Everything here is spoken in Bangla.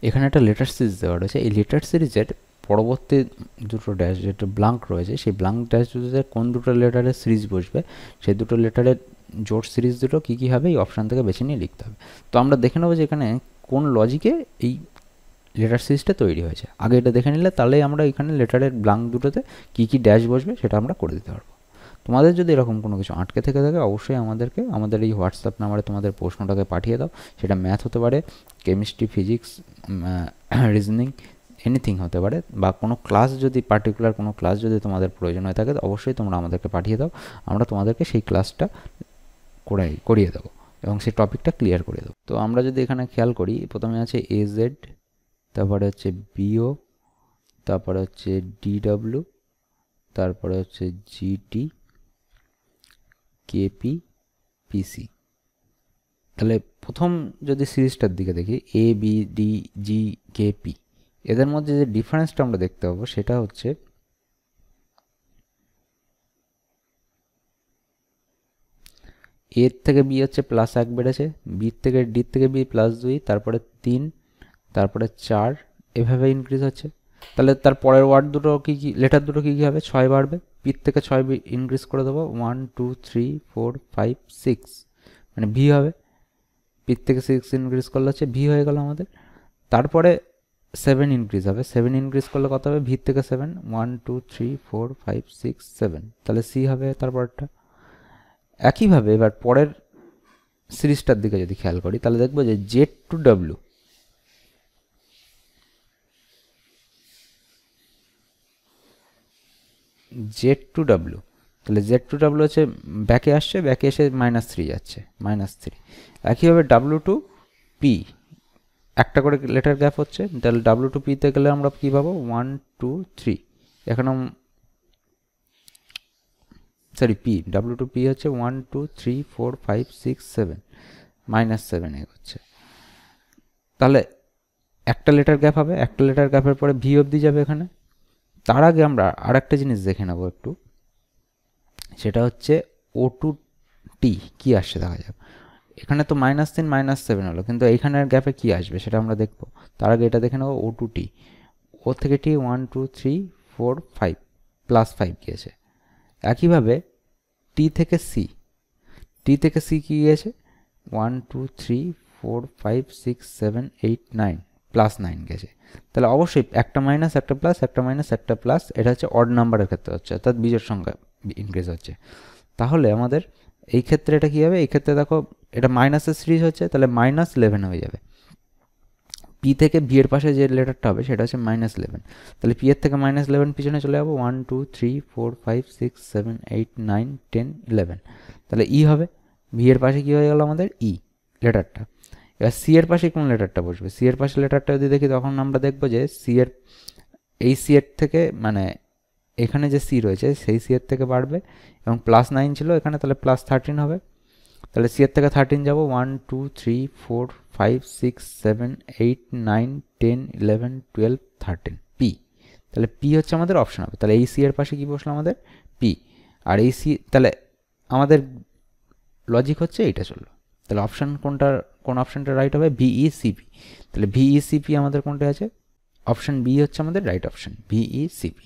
এখানে একটা লেটার সিরিজ দেওয়া রয়েছে। এই লেটার সিরিজের পরবর্তী দুটো ড্যাশ যেটা ব্লাঙ্ক রয়েছে, সেই ব্লাঙ্ক ড্যাশ দুটোতে কোন দুটো লেটারের সিরিজ বসবে, সেই দুটো লেটারের জোট সিরিজ দুটো কী কী হবে এই অপশান থেকে বেছে নিয়ে লিখতে হবে। তো আমরা দেখে নেবো যে এখানে কোন লজিকে এই লেটার সিরিজটা তৈরি হয়েছে। আগে এটা দেখে নিলে তাহলেই আমরা এখানে লেটারের ব্লাঙ্ক দুটোতে কী কী ড্যাশ বসবে সেটা আমরা করে দিতে পারবো। তোমাদের যদি এরকম কোনো কিছু আটকে থেকে থাকে অবশ্যই আমাদেরকে আমাদের এই হোয়াটসঅ্যাপ নাম্বারে তোমাদের প্রশ্নটাকে পাঠিয়ে দাও। সেটা ম্যাথ হতে পারে, কেমিস্ট্রি, ফিজিক্স, রিজনিং, এনিথিং হতে পারে, বা কোনো ক্লাস যদি পার্টিকুলার কোনো ক্লাস যদি তোমাদের প্রয়োজন হয়ে থাকে অবশ্যই তোমরা আমাদেরকে পাঠিয়ে দাও। আমরা তোমাদেরকে সেই ক্লাসটা করিয়ে দেবো এবং সেই টপিকটা ক্লিয়ার করে দেবো। তো আমরা যদি এখানে খেয়াল করি, প্রথমে আছে এজেড, তারপরে হচ্ছে বিও, তারপরে হচ্ছে ডিডব্লিউ, তারপরে হচ্ছে জিটি, কেপি, পিসি। তাহলে প্রথম যদি সিরিজটার দিকে দেখি A B D G K P, এদের মধ্যে যে ডিফারেন্সটা আমরা দেখতে পাবো সেটা হচ্ছে এর থেকে বি হচ্ছে +1 বেড়েছে, বির থেকে ডির থেকে বি +2, তারপরে 3, তারপরে 4, এভাবে ইনক্রিজ হচ্ছে। তাহলে তার পরের ওয়ার্ড দুটো কী কী, লেটার দুটো কী কী হবে, 6 বাড়বে। পির থেকে 6 ইনক্রিজ করে দেবো, 1 2 3 4 5 6, মানে ভি হবে। পির থেকে 6 ইনক্রিজ করলে হচ্ছে ভি হয়ে গেল আমাদের। তারপরে 7 ইনক্রিজ হবে, 7 ইনক্রিজ করলে কত হবে, ভির থেকে 7, 1 2 3 4 5 6 7, তাহলে সি হবে তারপরটা। একইভাবে এবার পরের সিরিজটার দিকে যদি খেয়াল করি তাহলে দেখবো যে Z to W, Z to W, তাহলে জেড টু ডাব্লিউ হচ্ছে ব্যাকে আসছে, ব্যাকে এসে -3 যাচ্ছে, -3। একইভাবে ডাব্লিউ টু পি, একটা করে লেটার গ্যাপ হচ্ছে, তাহলে ডাব্লিউ টু পিতে গেলে আমরা কী পাবো, 1 2 3, এখানে sorry P, W to P হচ্ছে 1 2 3 4 5 6 7, -7 হচ্ছে। তাহলে একটা লেটার গ্যাপ হবে, একটা লেটার গ্যাপের পরে ভি অবধি যাবে এখানে। তার আগে আমরা আর একটা জিনিস দেখে নেব একটু, সেটা হচ্ছে ও টু টি কী আসছে দেখা যাক। এখানে তো -3 -7 হলো, কিন্তু এইখানের গ্যাপে কী আসবে সেটা আমরা দেখব। তার আগে এটা দেখে নেব ও টু টি, ও থেকে টি 1 2 3 4 5, +5 গিয়েছে। একইভাবে টি থেকে সি, টি থেকে সি কী গিয়েছে, 1 2 3 4 5 6 7 8 9, +9 গেছে। তাহলে অবশ্যই একটা মাইনাস একটা প্লাস, একটা মাইনাস একটা প্লাস, এটা হচ্ছে অড নাম্বারের ক্ষেত্রে হচ্ছে, অর্থাৎ বিজোড় সংখ্যা ইনক্রিজ হচ্ছে। তাহলে আমাদের এই ক্ষেত্রে এটা কী হবে, এই ক্ষেত্রে দেখো এটা মাইনাসের সিরিজ হচ্ছে, তাহলে -11 হয়ে যাবে। পি থেকে বি এর পাশে যে লেটারটা হবে সেটা হচ্ছে -11, তাহলে পি এর থেকে -11 পিছনে চলে যাবো, 1 2 3 4 5 6 7 8 9 10 11, তাহলে ই হবে। ভি এর পাশে কী হয়ে গেল আমাদের, ই লেটারটা। এবার সি এর পাশে কোন লেটারটা বসবে, সি এর পাশে লেটারটা যদি দেখি তখন আমরা দেখবো যে সি এর, এই সি এর থেকে মানে এখানে যে সি রয়েছে সেই সি এর থেকে বাড়বে, এবং +9 ছিল এখানে, তাহলে +13 হবে। তাহলে সি এর থেকে 13 যাবো, 1 2 3 4 5 6 7 8 9 10 11 12 13, পি। তাহলে পি হচ্ছে আমাদের অপশন হবে। তাহলে এই সি এর পাশে কি বসলো আমাদের, পি। আর এই সি, তাহলে আমাদের লজিক হচ্ছে এইটা চললো। তাহলে অপশান কোনটা, কোন অপশানটা রাইট হবে, ভিইসিপি। তাহলে ভিইসিপি আমাদের কোনটা আছে, অপশান বি হচ্ছে আমাদের রাইট অপশান, ভিইসিপি।